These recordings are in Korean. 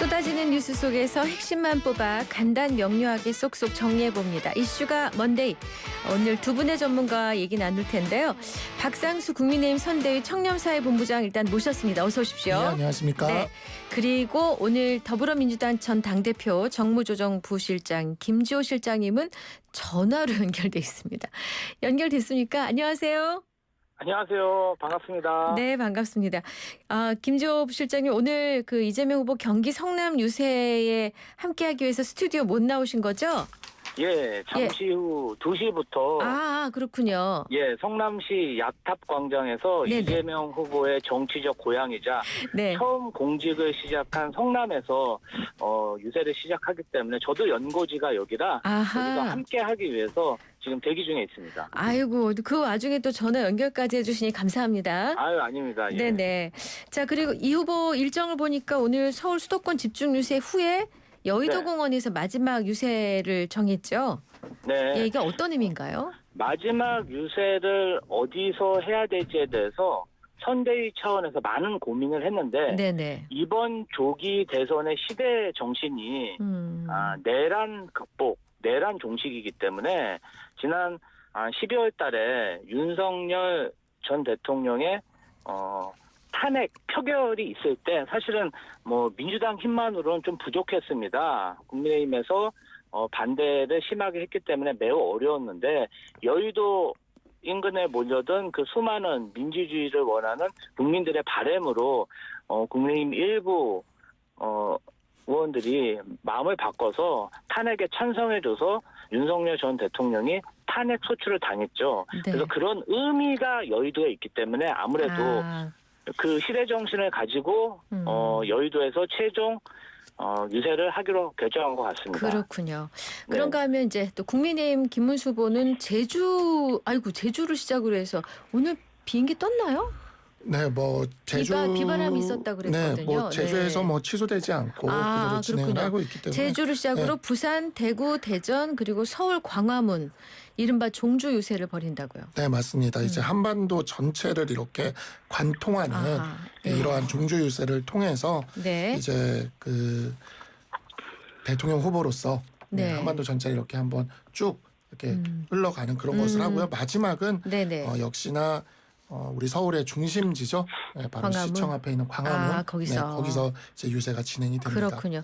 쏟아지는 뉴스 속에서 핵심만 뽑아 간단 명료하게 쏙쏙 정리해봅니다. 이슈가 먼데이. 오늘 두 분의 전문가 얘기 나눌 텐데요. 박상수 국민의힘 선대위 청렴사회본부장 일단 모셨습니다. 어서 오십시오. 네, 안녕하십니까. 네. 그리고 오늘 더불어민주당 전 당대표 정무조정부실장 김지호 실장님은 전화로 연결돼 있습니다. 연결됐습니까? 안녕하세요. 안녕하세요. 반갑습니다. 네, 반갑습니다. 김지호 실장님 오늘 그 이재명 후보 경기 성남 유세에 함께하기 위해서 스튜디오 못 나오신 거죠? 예, 잠시 후 2시부터 그렇군요. 예, 성남시 야탑광장에서 네네. 이재명 후보의 정치적 고향이자 네. 처음 공직을 시작한 성남에서 유세를 시작하기 때문에 저도 연고지가 여기서 함께하기 위해서 지금 대기 중에 있습니다. 아이고, 그 와중에 또 전화 연결까지 해주시니 감사합니다. 아유, 아닙니다. 예. 네네. 자, 그리고 이 후보 일정을 보니까 오늘 서울 수도권 집중 유세 후에 여의도 네. 공원에서 마지막 유세를 정했죠. 네. 예, 이게 어떤 의미인가요? 마지막 유세를 어디서 해야 될지에 대해서 선대위 차원에서 많은 고민을 했는데 네네. 이번 조기 대선의 시대 정신이 내란 극복, 내란 종식이기 때문에 지난 12월 달에 윤석열 전 대통령의 탄핵 표결이 있을 때 사실은 뭐 민주당 힘만으로는 좀 부족했습니다. 국민의힘에서 반대를 심하게 했기 때문에 매우 어려웠는데 여의도 인근에 몰려든 그 수많은 민주주의를 원하는 국민들의 바람으로 국민의힘 일부 의원들이 마음을 바꿔서 탄핵에 찬성해줘서 윤석열 전 대통령이 탄핵 소추를 당했죠. 네. 그래서 그런 의미가 여의도에 있기 때문에 아무래도 그 시대 정신을 가지고 여의도에서 최종 유세를 하기로 결정한 것 같습니다. 그렇군요. 그런가 하면 이제 또 국민의힘 김문수 후보는 제주를 시작으로 해서 오늘 비행기 떴나요? 네, 뭐 제주 비바람이 있었다 그랬거든요. 네, 뭐 제주에서 네. 뭐 취소되지 않고 그대로 진행을 그렇군요. 하고 있기 때문에 제주를 시작으로 부산, 대구, 대전 그리고 서울, 광화문 이른바 종주 유세를 벌인다고요. 네, 맞습니다. 이제 한반도 전체를 이렇게 관통하는 이러한 종주 유세를 통해서 이제 그 대통령 후보로서 한반도 전체를 이렇게 한번 쭉 이렇게 흘러가는 그런 것을 하고요. 마지막은 역시나 우리 서울의 중심지죠. 네, 바로 광화문? 시청 앞에 있는 광화문. 거기서 이제 유세가 진행이 됩니다. 그렇군요.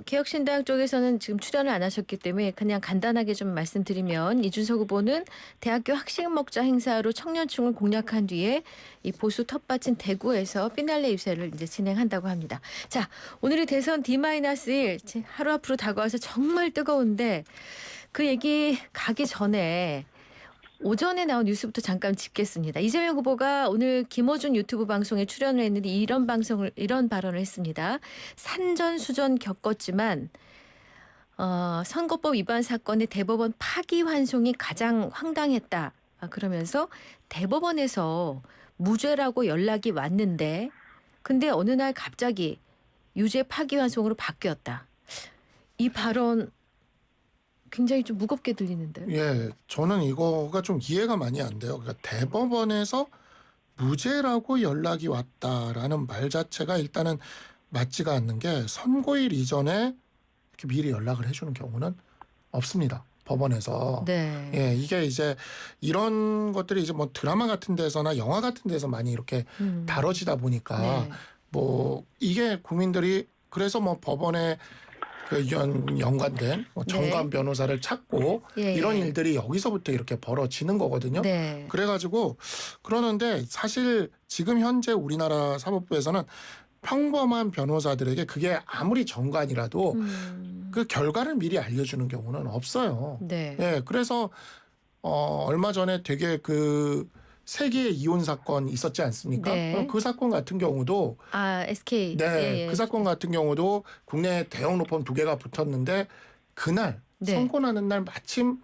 개혁신당 쪽에서는 지금 출연을 안 하셨기 때문에 그냥 간단하게 좀 말씀드리면 이준석 후보는 대학교 학식 먹자 행사로 청년층을 공략한 뒤에 이 보수 텃밭인 대구에서 피날레 유세를 이제 진행한다고 합니다. 자, 오늘이 대선 D-1 하루 앞으로 다가와서 정말 뜨거운데 그 얘기 가기 전에 오전에 나온 뉴스부터 잠깐 짚겠습니다. 이재명 후보가 오늘 김어준 유튜브 방송에 출연을 했는데 이런 발언을 했습니다. 산전수전 겪었지만 선거법 위반 사건의 대법원 파기환송이 가장 황당했다. 그러면서 대법원에서 무죄라고 연락이 왔는데 근데 어느 날 갑자기 유죄 파기환송으로 바뀌었다. 이 발언 굉장히 좀 무겁게 들리는데요. 예, 저는 이거가 좀 이해가 많이 안 돼요. 그러니까 대법원에서 무죄라고 연락이 왔다라는 말 자체가 일단은 맞지가 않는 게 선고일 이전에 이렇게 미리 연락을 해주는 경우는 없습니다. 법원에서. 네. 예, 이게 이제 이런 것들이 이제 뭐 드라마 같은 데서나 영화 같은 데서 많이 이렇게 다뤄지다 보니까 뭐 이게 국민들이 그래서 뭐 법원에 그 연관된 정관 변호사를 찾고 이런 일들이 여기서부터 이렇게 벌어지는 거거든요. 그래가지고 그러는데 사실 지금 현재 우리나라 사법부에서는 평범한 변호사들에게 그게 아무리 정관이라도 그 결과를 미리 알려주는 경우는 없어요. 예, 그래서 얼마 전에 되게 그 세계의 이혼 사건 있었지 않습니까? 그 사건 같은 경우도 SK. 그 사건 같은 경우도 국내 대형 로펌 2개가 붙었는데 그날 선고 나는 날 마침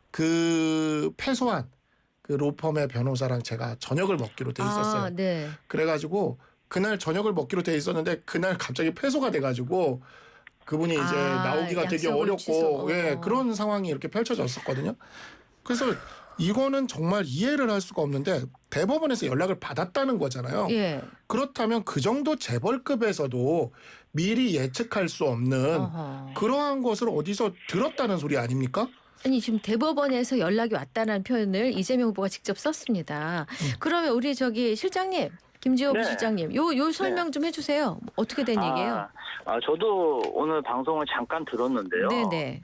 그 패소한 그 로펌의 변호사랑 제가 저녁을 먹기로 돼 있었어요. 그래가지고 그날 저녁을 먹기로 돼 있었는데 그날 갑자기 패소가 돼가지고 그분이 이제 나오기가 되게 어렵고 그런 상황이 이렇게 펼쳐졌었거든요. 그래서 이거는 정말 이해를 할 수가 없는데 대법원에서 연락을 받았다는 거잖아요. 예. 그렇다면 그 정도 재벌급에서도 미리 예측할 수 없는 어허. 그러한 것을 어디서 들었다는 소리 아닙니까? 아니 지금 대법원에서 연락이 왔다는 표현을 이재명 후보가 직접 썼습니다. 그러면 우리 저기 실장님 김지호 네. 부실장님 요 설명 좀 해주세요. 어떻게 된 얘기예요? 저도 오늘 방송을 잠깐 들었는데요. 네네.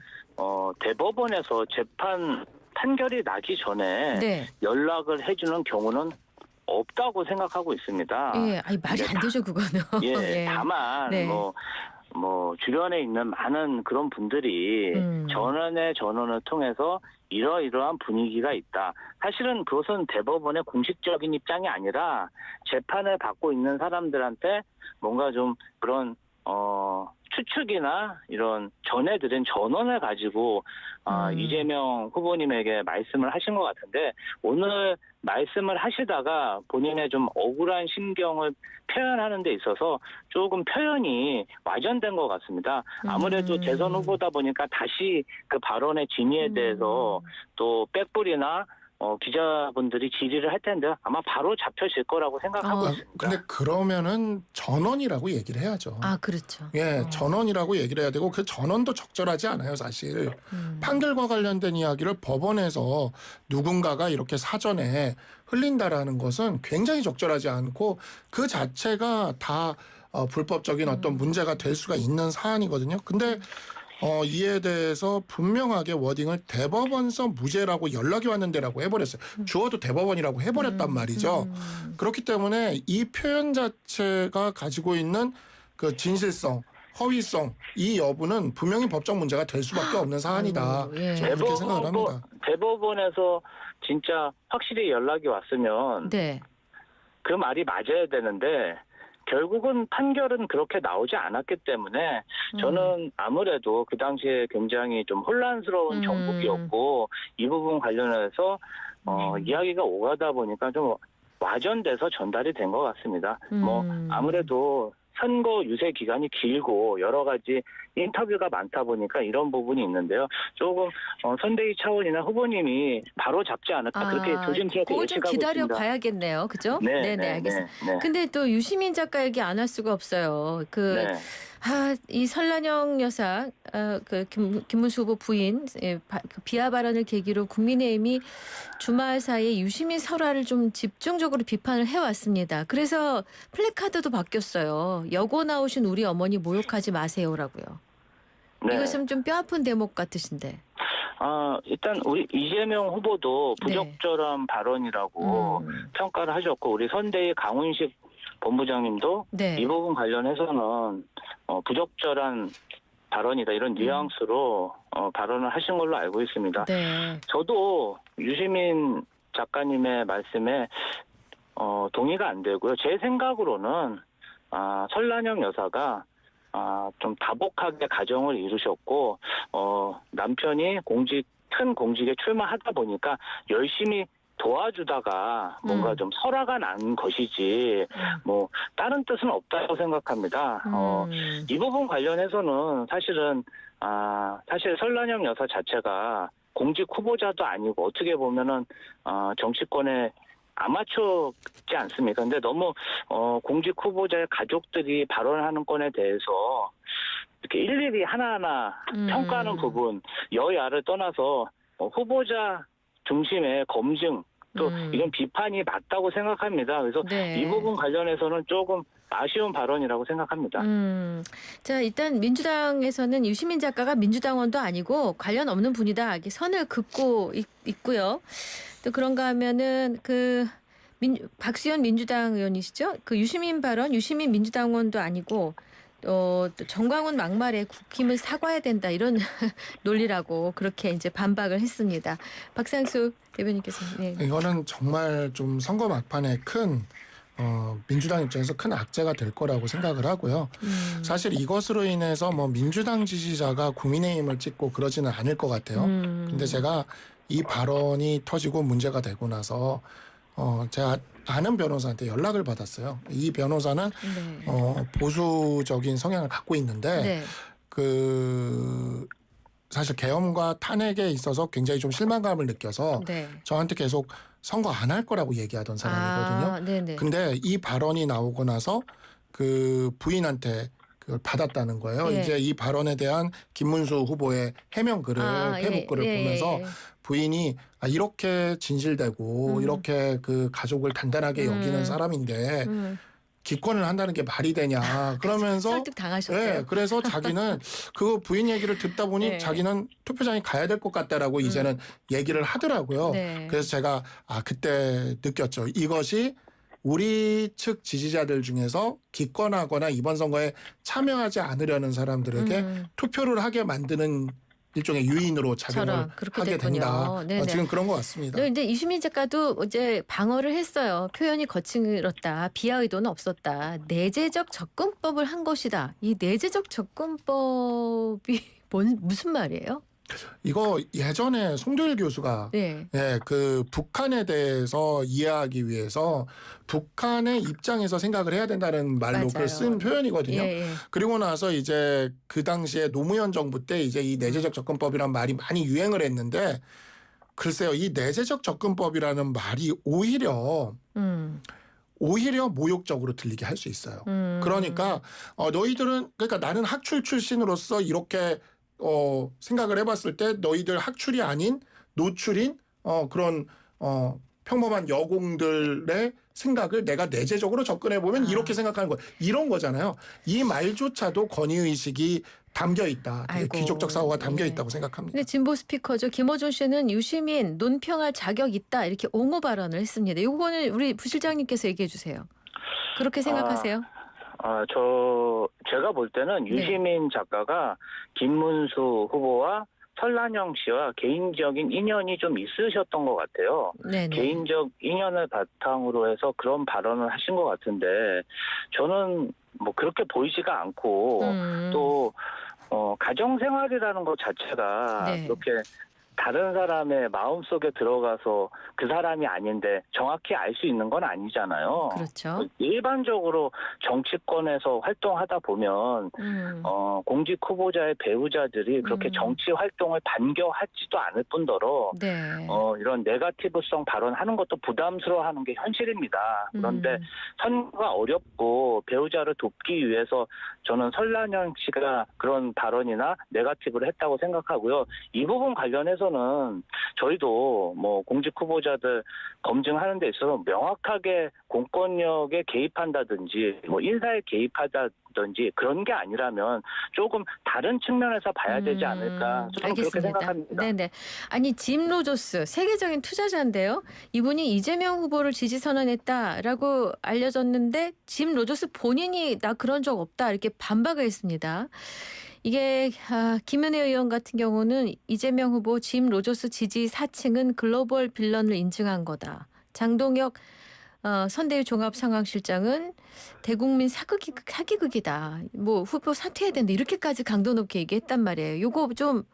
대법원에서 재판 판결이 나기 전에 네. 연락을 해주는 경우는 없다고 생각하고 있습니다. 예. 아니 말이 안 되죠 그거는. 예, 예. 다만 네. 뭐 주변에 있는 많은 그런 분들이 전원을 통해서 이러이러한 분위기가 있다. 사실은 그것은 대법원의 공식적인 입장이 아니라 재판을 받고 있는 사람들한테 뭔가 좀 그런 추측이나 이런 전해들은 전원을 가지고 이재명 후보님에게 말씀을 하신 것 같은데 오늘 말씀을 하시다가 본인의 좀 억울한 심경을 표현하는 데 있어서 조금 표현이 와전된 것 같습니다. 아무래도 대선 후보다 보니까 다시 그 발언의 진위에 대해서 또 백불이나 기자분들이 질의를 할 텐데 아마 바로 잡혀질 거라고 생각하고 있습니다. 근데 그러면은 전원이라고 얘기를 해야죠. 아 그렇죠. 예, 전원이라고 얘기를 해야 되고 그 전원도 적절하지 않아요, 사실. 판결과 관련된 이야기를 법원에서 누군가가 이렇게 사전에 흘린다라는 것은 굉장히 적절하지 않고 그 자체가 다 불법적인 어떤 문제가 될 수가 있는 사안이거든요. 근데 이에 대해서 분명하게 워딩을 대법원서 무죄라고 연락이 왔는데라고 해버렸어요. 주어도 대법원이라고 해버렸단 말이죠. 그렇기 때문에 이 표현 자체가 가지고 있는 그 진실성, 허위성, 이 여부는 분명히 법적 문제가 될 수밖에 없는 사안이다. 아이고, 예. 저는 그렇게 생각을 합니다. 대법원에서 진짜 확실히 연락이 왔으면 네. 그 말이 맞아야 되는데 결국은 판결은 그렇게 나오지 않았기 때문에 저는 아무래도 그 당시에 굉장히 좀 혼란스러운 정국이었고 이 부분 관련해서 이야기가 오가다 보니까 좀 와전돼서 전달이 된 것 같습니다. 뭐 아무래도 선거 유세 기간이 길고 여러 가지 인터뷰가 많다 보니까 이런 부분이 있는데요. 조금 선대위 차원이나 후보님이 바로 잡지 않을까 그렇게 조심스럽게 그걸 좀 예측하고 기다려 있습니다. 봐야겠네요. 그죠? 네, 알겠습니다. 네. 근데 또 유시민 작가 얘기 안 할 수가 없어요. 네. 이 설란영 여사, 김문수 후보 부인 그 비하 발언을 계기로 국민의힘이 주말 사이에 유시민 설화를 좀 집중적으로 비판을 해왔습니다. 그래서 플래카드도 바뀌었어요. 여고 나오신 우리 어머니 모욕하지 마세요라고요. 네. 이것은 좀 뼈아픈 대목 같으신데. 일단 우리 이재명 후보도 부적절한 발언이라고 평가를 하셨고 우리 선대위 강훈식 본부장님도 네. 이 부분 관련해서는 부적절한 발언이다 이런 뉘앙스로 발언을 하신 걸로 알고 있습니다. 네. 저도 유시민 작가님의 말씀에 동의가 안 되고요. 제 생각으로는 설란영 여사가 좀 다복하게 가정을 이루셨고 남편이 큰 공직에 출마하다 보니까 열심히 도와주다가 뭔가 좀 설화가 난 것이지 뭐 다른 뜻은 없다고 생각합니다. 이 부분 관련해서는 사실은 사실 설란영 여사 자체가 공직 후보자도 아니고 어떻게 보면은 정치권의 아마추어지 않습니까? 근데 너무 공직 후보자의 가족들이 발언하는 건에 대해서 이렇게 일일이 하나하나 평가하는 부분 여야를 떠나서 후보자 중심의 검증 또 이런 비판이 맞다고 생각합니다. 그래서 네. 이 부분 관련해서는 조금 아쉬운 발언이라고 생각합니다. 자, 일단 민주당에서는 유시민 작가가 민주당원도 아니고 관련 없는 분이다. 이렇게 선을 긋고 있고요. 또 그런가 하면은 박수현 민주당 의원이시죠? 그 유시민 발언, 유시민 민주당원도 아니고 또 정광훈 막말에 국힘은 사과해야 된다 이런 논리라고 그렇게 이제 반박을 했습니다. 박상수 대변인께서. 네. 이거는 정말 좀 선거 막판에 큰 민주당 입장에서 큰 악재가 될 거라고 생각을 하고요. 사실 이것으로 인해서 뭐 민주당 지지자가 국민의힘을 찍고 그러지는 않을 것 같아요. 근데 제가 이 발언이 터지고 문제가 되고 나서 제가 아는 변호사한테 연락을 받았어요. 이 변호사는 보수적인 성향을 갖고 있는데 네. 사실 계엄과 탄핵에 있어서 굉장히 좀 실망감을 느껴서 네. 저한테 계속 선거 안 할 거라고 얘기하던 사람이거든요. 아, 네네. 근데 이 발언이 나오고 나서 그 부인한테 그걸 받았다는 거예요. 예. 이제 이 발언에 대한 김문수 후보의 해명 글을 페북 글을 보면서 부인이 이렇게 진실되고 이렇게 그 가족을 단단하게 여기는 사람인데 기권을 한다는 게 말이 되냐 그러면서 설득 당하셨대요. 네, 그래서 자기는 그 부인 얘기를 듣다 보니 네. 자기는 투표장에 가야 될 것 같다라고 이제는 얘기를 하더라고요. 네. 그래서 제가 그때 느꼈죠. 이것이 우리 측 지지자들 중에서 기권하거나 이번 선거에 참여하지 않으려는 사람들에게 투표를 하게 만드는 일종의 유인으로 작용을 그렇게 하게 됐군요. 된다. 네네. 지금 그런 것 같습니다. 근데 이수민 작가도 이제 방어를 했어요. 표현이 거칠었다. 비하 의도는 없었다. 내재적 접근법을 한 것이다. 이 내재적 접근법이 무슨 말이에요? 이거 예전에 송도일 교수가 네. 그 북한에 대해서 이해하기 위해서 북한의 입장에서 생각을 해야 된다는 말로 그 쓴 표현이거든요. 예. 그리고 나서 이제 그 당시에 노무현 정부 때 이제 이 내재적 접근법이란 말이 많이 유행을 했는데 글쎄요, 이 내재적 접근법이라는 말이 오히려 모욕적으로 들리게 할 수 있어요. 그러니까 너희들은 그러니까 나는 학출 출신으로서 이렇게 생각을 해봤을 때 너희들 학출이 아닌 노출인 그런 평범한 여공들의 생각을 내가 내재적으로 접근해 보면 이렇게 생각하는 거예요. 이런 거잖아요. 이 말조차도 권위의식이 담겨 있다. 귀족적 사고가 담겨 있다고 생각합니다. 근데 진보 스피커죠. 김어준 씨는 유시민 논평할 자격 있다 이렇게 옹호 발언을 했습니다. 이거는 우리 부실장님께서 얘기해 주세요. 그렇게 생각하세요? 제가 볼 때는 유시민 작가가 김문수 후보와 설란영 씨와 개인적인 인연이 좀 있으셨던 것 같아요. 네네. 개인적 인연을 바탕으로 해서 그런 발언을 하신 것 같은데 저는 뭐 그렇게 보이지가 않고 또 가정생활이라는 것 자체가 그렇게 다른 사람의 마음속에 들어가서 그 사람이 아닌데 정확히 알 수 있는 건 아니잖아요. 그렇죠. 일반적으로 정치권에서 활동하다 보면 공직 후보자의 배우자들이 그렇게 정치 활동을 반겨하지도 않을 뿐더러 이런 네거티브성 발언하는 것도 부담스러워하는 게 현실입니다. 그런데 선거가 어렵고 배우자를 돕기 위해서 저는 설란영 씨가 그런 발언이나 네거티브를 했다고 생각하고요. 이 부분 관련해서는 저희도 뭐 공직 후보자들 검증하는 데 있어서 명확하게 공권력에 개입한다든지 뭐 인사에 개입하다든지 그런 게 아니라면 조금 다른 측면에서 봐야 되지 않을까 저는 그렇게 생각합니다. 네네. 아니 짐 로저스 세계적인 투자자인데요. 이분이 이재명 후보를 지지 선언했다라고 알려졌는데 짐 로저스 본인이 나 그런 적 없다 이렇게 반박을 했습니다. 이게 김은혜 의원 같은 경우는 이재명 후보 짐 로저스 지지 사칭은 글로벌 빌런을 인증한 거다. 장동혁 선대위 종합상황실장은 대국민 사기극이다. 뭐 후보 사퇴해야 된다. 이렇게까지 강도 높게 얘기했단 말이에요. 요거 좀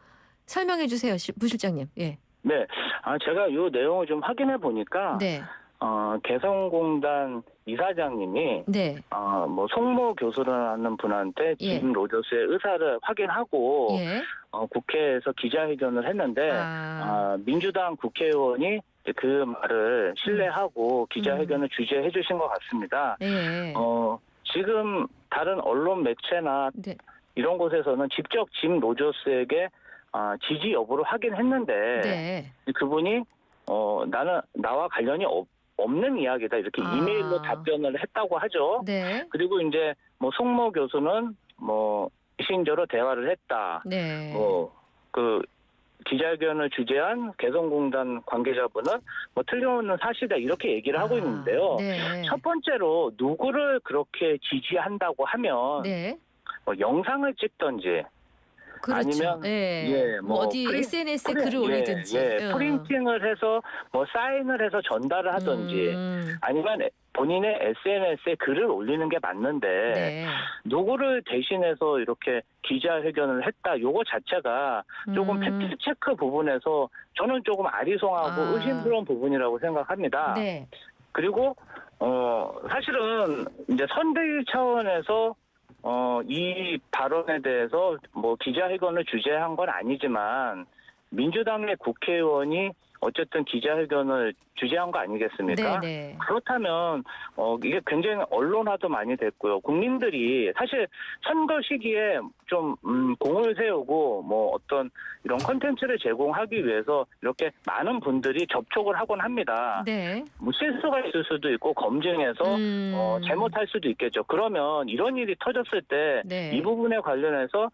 설명해 주세요, 부 실장님. 예. 네, 제가 이 내용을 좀 확인해 보니까 개성공단 이사장님이 뭐 송모 교수라는 분한테 짐 로저스의 의사를 확인하고 국회에서 기자회견을 했는데 민주당 국회의원이 그 말을 신뢰하고 기자회견을 주재해 주신 것 같습니다. 지금 다른 언론 매체나 이런 곳에서는 직접 짐 로저스에게 지지 여부를 확인했는데 그분이 나와 관련이 없는 이야기다 이렇게 이메일로 답변을 했다고 하죠. 그리고 이제 뭐 송모 교수는 뭐 메신저로 대화를 했다. 그 기자회견을 주재한 개성공단 관계자분은 뭐 틀림없는 사실이다 이렇게 얘기를 하고 있는데요. 첫 번째로 누구를 그렇게 지지한다고 하면 뭐 영상을 찍던지 아니면 뭐 어디 SNS에 글을 올리든지 프린팅을 해서 뭐 사인을 해서 전달을 하든지 아니면 본인의 SNS에 글을 올리는 게 맞는데 누구를 대신해서 이렇게 기자회견을 했다. 요거 자체가 조금 팩트 체크 부분에서 저는 조금 아리송하고 의심스러운 부분이라고 생각합니다. 그리고 사실은 이제 선대위 차원에서 이 발언에 대해서 뭐 기자회견을 주재한 건 아니지만 민주당의 국회의원이 어쨌든 기자회견을 주재한 거 아니겠습니까? 네네. 그렇다면 이게 굉장히 언론화도 많이 됐고요. 국민들이 사실 선거 시기에 좀 공을 세우고 뭐 어떤 이런 콘텐츠를 제공하기 위해서 이렇게 많은 분들이 접촉을 하곤 합니다. 네. 뭐 실수가 있을 수도 있고 검증해서 잘못할 수도 있겠죠. 그러면 이런 일이 터졌을 때 네. 이 부분에 관련해서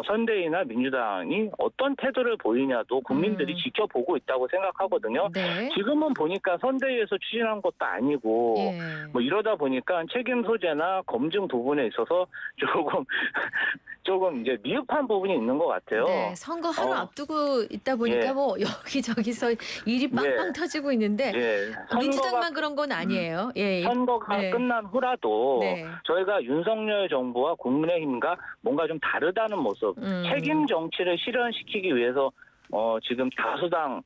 선대위나 민주당이 어떤 태도를 보이냐도 국민들이 지켜보고 있다고 생각하거든요. 네. 지금은 보니까 선대위에서 추진한 것도 아니고 예. 뭐 이러다 보니까 책임 소재나 검증 부분에 있어서 조금 이제 미흡한 부분이 있는 것 같아요. 네, 선거 하루 앞두고 있다 보니까 예. 뭐 여기저기서 일이 빵빵 예. 터지고 있는데 예, 민주당만 그런 건 아니에요. 예. 선거가 네. 끝난 후라도 네. 저희가 윤석열 정부와 국민의힘과 뭔가 좀 다르다는 모습, 책임 정치를 실현시키기 위해서 지금 다수당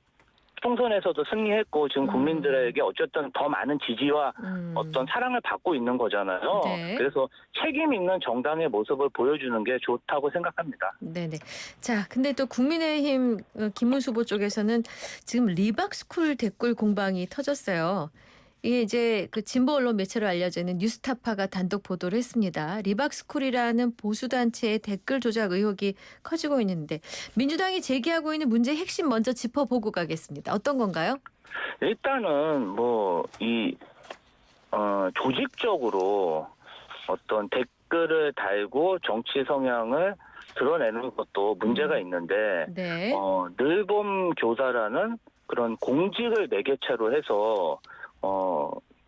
총선에서도 승리했고 지금 국민들에게 어쨌든 더 많은 지지와 어떤 사랑을 받고 있는 거잖아요. 네. 그래서 책임 있는 정당의 모습을 보여주는 게 좋다고 생각합니다. 네네. 자, 근데 또 국민의힘 김문수 후보 쪽에서는 지금 리박스쿨 댓글 공방이 터졌어요. 이게 이제 그 진보 언론 매체로 알려지는 뉴스타파가 단독 보도를 했습니다. 리박스쿨이라는 보수단체의 댓글 조작 의혹이 커지고 있는데 민주당이 제기하고 있는 문제의 핵심 먼저 짚어보고 가겠습니다. 어떤 건가요? 일단은 뭐 이 조직적으로 어떤 댓글을 달고 정치 성향을 드러내는 것도 문제가 있는데 네. 늘봄 교사라는 그런 공직을 매개체로 해서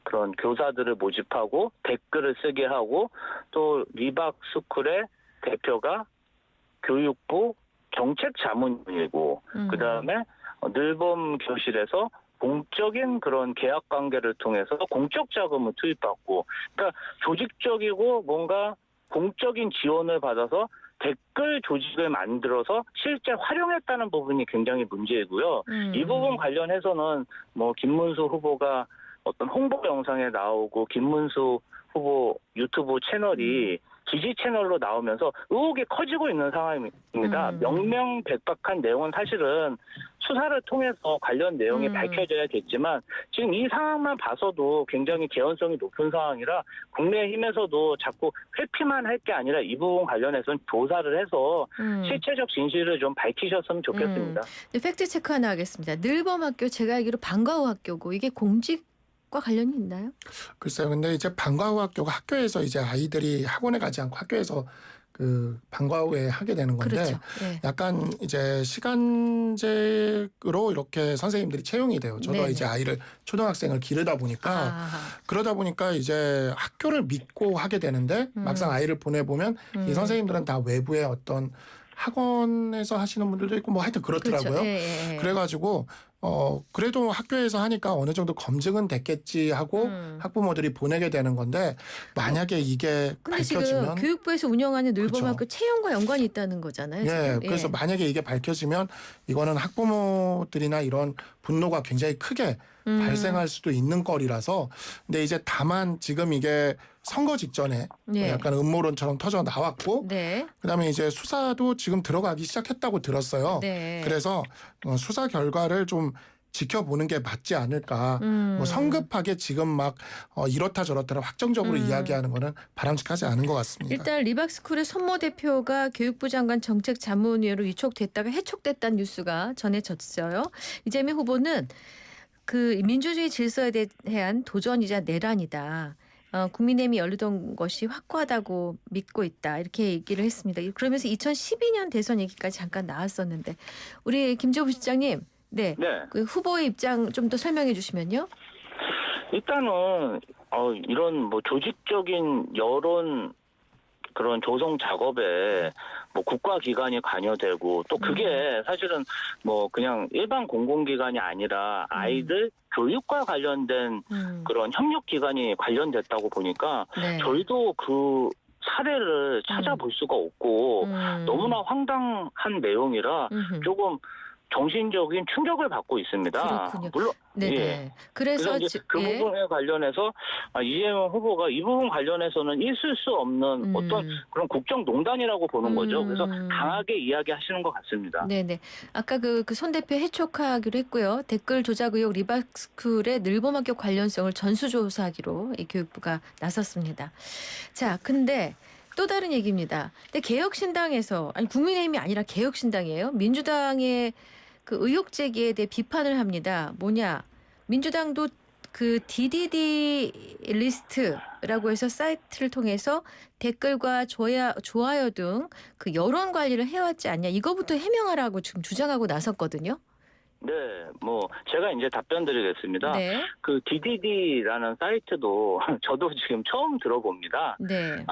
그런 교사들을 모집하고 댓글을 쓰게 하고 또 리박스쿨의 대표가 교육부 정책자문이고 그다음에 늘봄 교실에서 공적인 그런 계약 관계를 통해서 공적 자금을 투입받고 그러니까 조직적이고 뭔가 공적인 지원을 받아서 댓글 조직을 만들어서 실제 활용했다는 부분이 굉장히 문제이고요. 이 부분 관련해서는 뭐 김문수 후보가 어떤 홍보 영상에 나오고 김문수 후보 유튜브 채널이 지지 채널로 나오면서 의혹이 커지고 있는 상황입니다. 명명백박한 내용은 사실은 수사를 통해서 관련 내용이 밝혀져야겠지만 지금 이 상황만 봐서도 굉장히 개연성이 높은 상황이라 국민의힘에서도 자꾸 회피만 할 게 아니라 이 부분 관련해서는 조사를 해서 실체적 진실을 좀 밝히셨으면 좋겠습니다. 팩트 체크 하나 하겠습니다. 늘봄학교 제가 알기로 방과후 학교고 이게 공직과 관련이 있나요? 글쎄요. 근데 이제 방과후 학교가 학교에서 이제 아이들이 학원에 가지 않고 학교에서 그 방과후에 하게 되는 건데 그렇죠. 네. 약간 이제 시간제로 이렇게 선생님들이 채용이 돼요. 저도 네네. 이제 아이를 초등학생을 기르다 보니까 아하. 그러다 보니까 이제 학교를 믿고 하게 되는데 막상 아이를 보내보면 이 선생님들은 다 외부의 어떤 학원에서 하시는 분들도 있고 뭐 하여튼 그렇더라고요. 그렇죠. 예. 그래가지고 그래도 학교에서 하니까 어느 정도 검증은 됐겠지 하고 학부모들이 보내게 되는 건데 만약에 이게 근데 지금 밝혀지면 교육부에서 운영하는 늘봄학교 그렇죠. 채용과 연관이 있다는 거잖아요. 예, 지금. 그래서 만약에 이게 밝혀지면 이거는 학부모들이나 이런 분노가 굉장히 크게 발생할 수도 있는 거리라서 근데 이제 다만 지금 이게 선거 직전에 예. 약간 음모론처럼 터져 나왔고 네. 그다음에 이제 수사도 지금 들어가기 시작했다고 들었어요. 네. 그래서 수사 결과를 좀 지켜보는 게 맞지 않을까. 뭐 성급하게 지금 막 이렇다 저렇다 확정적으로 이야기하는 거는 바람직하지 않은 것 같습니다. 일단 리박스쿨의 손모 대표가 교육부 장관 정책자문위원으로 위촉됐다가 해촉됐다는 뉴스가 전해졌어요. 이재명 후보는 그 민주주의 질서에 대한 도전이자 내란이다. 국민의힘이 열리던 것이 확고하다고 믿고 있다. 이렇게 얘기를 했습니다. 그러면서 2012년 대선 얘기까지 잠깐 나왔었는데 우리 김재호 실장님, 네, 그 후보의 입장 좀 더 설명해 주시면요. 일단은 이런 뭐 조직적인 여론 그런 조성 작업에 뭐 국가기관이 관여되고 또 그게 사실은 뭐 그냥 일반 공공기관이 아니라 아이들 교육과 관련된 그런 협력기관이 관련됐다고 보니까 네. 저희도 그 사례를 찾아볼 수가 없고 너무나 황당한 내용이라 조금 정신적인 충격을 받고 있습니다. 그렇군요. 물론 네네. 예. 그래서 그래서 이제 그 예. 부분에 관련해서 이재명 후보가 이 부분 관련해서는 있을 수 없는 어떤 그런 국정농단이라고 보는 거죠. 그래서 강하게 이야기하시는 것 같습니다. 네네. 아까 그 손 대표 해촉하기로 했고요. 댓글 조작 의혹 리박스쿨의 늘봄학교 관련성을 전수조사하기로 이 교육부가 나섰습니다. 자, 근데 또 다른 얘기입니다. 근데 개혁신당에서 아니 국민의힘이 아니라 개혁신당이에요. 민주당의 그 의혹 제기에 대해 비판을 합니다. 뭐냐? 민주당도 그 DDD 리스트라고 해서 사이트를 통해서 댓글과 좋아요 등 그 여론 관리를 해왔지 않냐. 이거부터 해명하라고 지금 주장하고 나섰거든요. 네, 뭐 제가 이제 답변 드리겠습니다. 네. 그 DDD라는 사이트도 저도 지금 처음 들어봅니다. 네.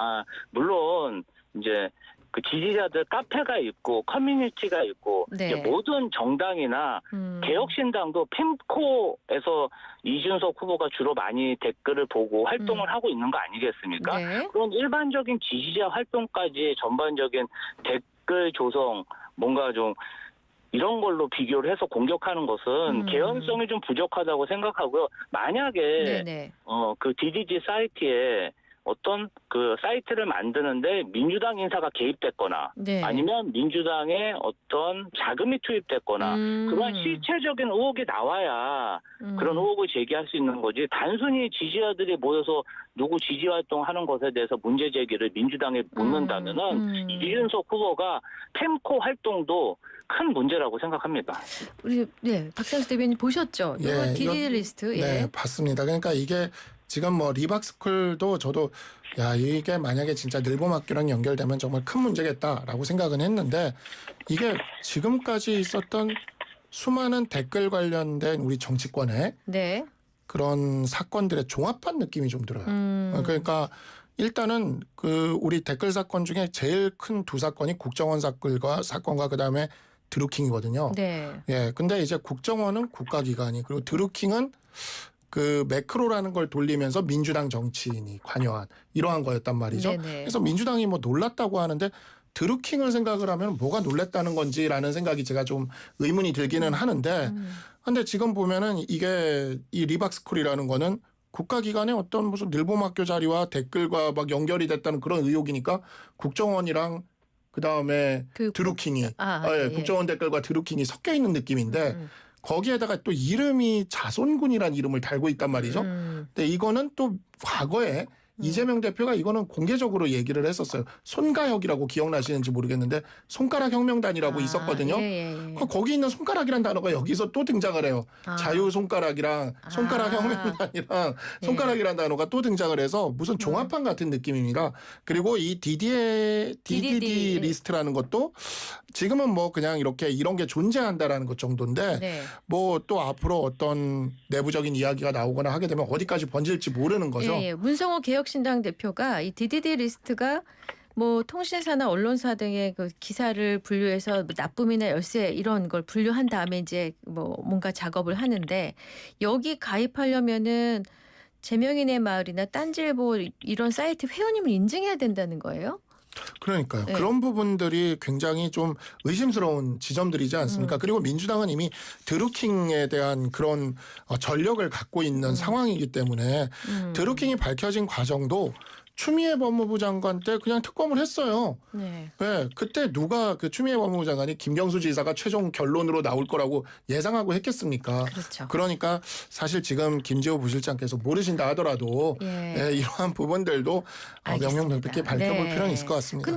물론 이제 그 지지자들 카페가 있고 커뮤니티가 있고 네. 이제 모든 정당이나 개혁신당도 펜코에서 이준석 후보가 주로 많이 댓글을 보고 활동을 하고 있는 거 아니겠습니까? 네. 그런 일반적인 지지자 활동까지 전반적인 댓글 조성 뭔가 좀 이런 걸로 비교를 해서 공격하는 것은 개연성이 좀 부족하다고 생각하고요. 만약에 네네. 그 DDD 사이트에 어떤 그 사이트를 만드는데 민주당 인사가 개입됐거나 네. 아니면 민주당에 어떤 자금이 투입됐거나 그런 실체적인 의혹이 나와야 그런 의혹을 제기할 수 있는 거지 단순히 지지자들이 모여서 누구 지지 활동하는 것에 대해서 문제 제기를 민주당에 묻는다면은 이준석 후보가 펜코 활동도 큰 문제라고 생각합니다. 우리 박상수 대변인 보셨죠? 이거 예, DDD 리스트. 네, 예. 봤습니다. 그러니까 이게 지금 뭐 리박스쿨도 저도 야 이게 만약에 진짜 늘봄학교랑 연결되면 정말 큰 문제겠다라고 생각은 했는데 이게 지금까지 있었던 수많은 댓글 관련된 우리 정치권의 네. 그런 사건들의 종합한 느낌이 좀 들어요. 그러니까 일단은 그 우리 댓글 사건 중에 제일 큰 두 사건이 국정원 사건과 그다음에 드루킹이거든요. 네. 예, 근데 이제 국정원은 국가기관이 그리고 드루킹은 그 매크로라는 걸 돌리면서 민주당 정치인이 관여한 이러한 거였단 말이죠. 네네. 그래서 민주당이 뭐 놀랐다고 하는데 드루킹을 생각을 하면 뭐가 놀랬다는 건지라는 생각이 제가 좀 의문이 들기는 하는데 근데 지금 보면은 이게 이 리박스쿨이라는 거는 국가기관의 어떤 무슨 늘봄학교 자리와 댓글과 막 연결이 됐다는 그런 의혹이니까 국정원이랑 그다음에 드루킹이 예. 국정원 댓글과 드루킹이 섞여 있는 느낌인데 거기에다가 또 이름이 자손군이라는 이름을 달고 있단 말이죠. 근데 이거는 또 과거에 이재명 대표가 이거는 공개적으로 얘기를 했었어요. 손가혁이라고 기억나시는지 모르겠는데 손가락 혁명단이라고 있었거든요. 예. 거기 있는 손가락이란 단어가 여기서 또 등장을 해요. 자유 손가락이랑 손가락 혁명단이랑 손가락이란 단어가 또 등장을 해서 무슨 종합판 같은 느낌입니다. 그리고 이 DDD 리스트라는 것도 지금은 뭐 그냥 이렇게 이런 게 존재한다라는 것 정도인데 네. 뭐 또 앞으로 어떤 내부적인 이야기가 나오거나 하게 되면 어디까지 번질지 모르는 거죠. 예. 문성호 개혁신당 대표가 이 DDD 리스트가 뭐 통신사나 언론사 등의 그 기사를 분류해서 납품이나 열세 이런 걸 분류한 다음에 이제 뭐 뭔가 작업을 하는데 여기 가입하려면은 제명인의 마을이나 딴지일보 이런 사이트 회원님을 인증해야 된다는 거예요? 그러니까요. 네. 그런 부분들이 굉장히 좀 의심스러운 지점들이지 않습니까? 그리고 민주당은 이미 드루킹에 대한 그런 전력을 갖고 있는 상황이기 때문에 드루킹이 밝혀진 과정도 추미애 법무부 장관 때 그냥 특검을 했어요. 네. 네, 그때 누가 그 추미애 법무부 장관이 김경수 지사가 최종 결론으로 나올 거라고 예상하고 했겠습니까? 그렇죠. 그러니까 사실 지금 김재호 부실장께서 모르신다 하더라도 예. 이러한 부분들도 알겠습니다. 명명백백히 밝혀볼 네. 필요는 있을 것 같습니다.